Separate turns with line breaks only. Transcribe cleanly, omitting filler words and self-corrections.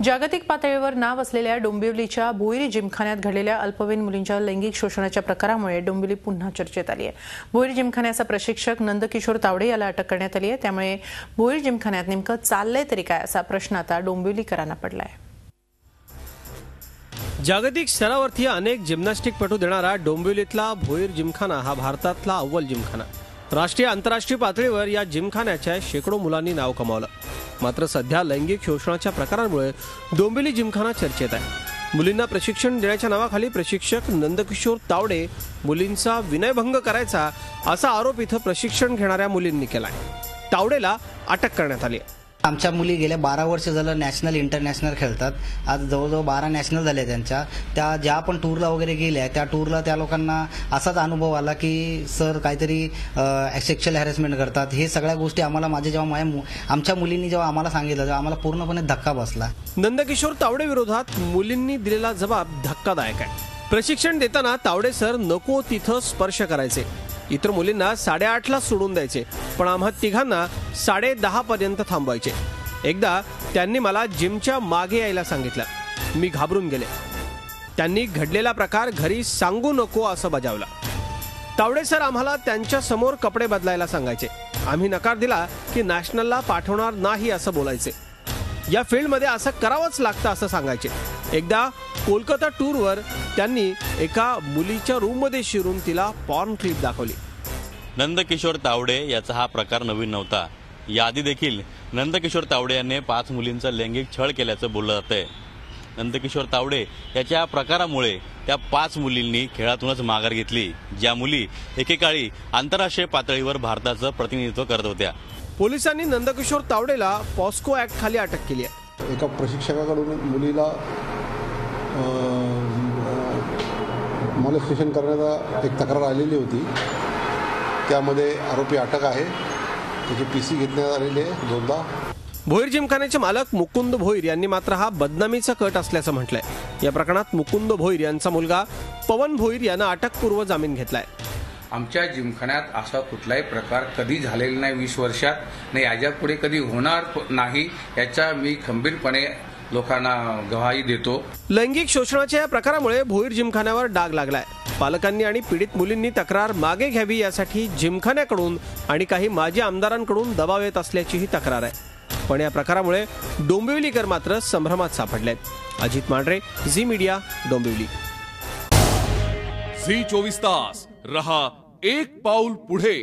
जागतिक पातळीवर नाव असलेल्या डोंबिवलीच्या भोईर जिमखान्यात घडलेल्या अल्पवयीन मुलींच्या लैंगिक शोषणाच्या प्रकारामुळे डोंबिवली पुन्हा चर्चेत आली आहे। भोईर जिमखान्याचा प्रशिक्षक नंदकिशोर तावडे याला अटक करण्यात आली आहे। त्यामुळे भोईर जिमखान्यात नेमकं चाललंय तरी काय असा प्रश्न आता डोंबिवलीकरांना पडलाय।
जागतिक स्तरावरती अनेक जिम्नॅस्टिकपटू देणारा डोंबिवलीतला भोईर जिमखाना हा भारतातला अव्वल जिमखाना। राष्ट्रीय आंतरराष्ट्रीय पातळीवर या जिमखान्याच्या शेकडो मुलांनी नाव कमावलं। मात्र सध्या लैंगिक शोषणाच्या प्रकारांमुळे डोंबिवली जिमखाना चर्चेत आहे। मुलींना प्रशिक्षण देण्याच्या नावाखाली प्रशिक्षक नंदकिशोर तावडे मुलींचा विनयभंग करायचा असा आरोप इथं प्रशिक्षण घेणाऱ्या मुलींनी केलाय। तावडेला अटक करण्यात आली आहे।
आमच्या मुली गेल्या 12 वर्ष झालं नॅशनल इंटरनॅशनल खेळतात। आज जवळजवळ 12 नॅशनल झाले त्यांच्या। त्या ज्या पण टूरला वगैरे गेल्या त्या टूरला त्या लोकांना असाच अनुभव आला की सर काहीतरी सेक्शुअल हॅरेसमेंट करतात। हे सगळ्या गोष्टी आम्हाला आमच्या मुलींनी जेव्हा आम्हाला सांगितलं तेव्हा आम्हाला पूर्णपणे धक्का बसला।
नंदकिशोर तावडे विरोधात मुलींनी दिलेला जबाब धक्कादायक आहे। प्रशिक्षण देताना तावडे सर नको तिथं स्पर्श करायचे, इतर मुलींना 8:30ला सोडून द्यायचे, पण आम्हा तिघांना 10:30 पर्यंत थांबवायचे। एकदा त्यांनी मला जिमच्या मागे यायला सांगितलं। मी घाबरून गेले। त्यांनी घडलेला प्रकार घरी सांगू नको असं बजावलं। तावडे सर आम्हाला त्यांच्या समोर कपडे बदलायला सांगायचे। आम्ही नकार दिला की नॅशनलला पाठवणार नाही असं बोलायचे। या फील्डमध्ये असं करावंच लागतं असं सांगायचे। एकदा कोलकाता टूरवर त्यांनी एका मुलीच्या रूममध्ये शिरून तिला पॉर्न क्लिप दाखवली।
नंदकिशोर तावडे याचा हा प्रकार नवीन नव्हता। याआधी देखील नंदकिशोर तावडे यांनी 5 मुलींचा लैंगिक छळ केल्याचं बोललं जातंय। नंदकिशोर तावडे याच्या प्रकारामुळे त्या 5 मुलींनी खेळातूनच माघार घेतली, ज्या मुली एकेकाळी आंतरराष्ट्रीय पातळीवर भारताचं प्रतिनिधित्व करत होत्या।
पोलिसांनी नंदकिशोर तावडेला पॉस्को ऍक्ट खाली अटक केली आहे।
एका प्रशिक्षकाकडून मुलीला मॉलेस्टेशन करण्याचा एक तक्रार आलेली होती। त्यामध्ये आरोपी अटक आहे। त्याची पीसी घेण्यात आलेली आहे 2दा।
भोईर जिमखान्याचे मालक मुकुंद भोईर यांनी मात्र हा बदनामीचा कट असल्याचं म्हटलंय। या प्रकरणात मुकुंद भोईर यांचा मुलगा पवन भोईर यानं अटकपूर्व जामीन घेतलाय।
आमच्या जिमखान्यात असा कुठलाही प्रकार कधी झालेला नाही 20 वर्षात, नाही याच्यापुढे कधी होणार नाही याचा मी खंबीरपणे लोकांना गवाही देतो।
लैंगिक शोषणाच्या या प्रकारामुळे भोईर जिमखान्यावर डाग लागलाय। पालकांनी आणि पीडित मुलींनी तक्रार मागे घ्यावी यासाठी जिमखान्याकडून आणि काही माजी आमदारांकडून दबाव येत असल्याचीही तक्रार आहे। पण या प्रकारामुळे डोंबिवलीकर मात्र संभ्रमात सापडलेत। अजित मांढरे, झी मीडिया, डोंबिवली।
झी 24 तास रहा एक पाऊल पुढे।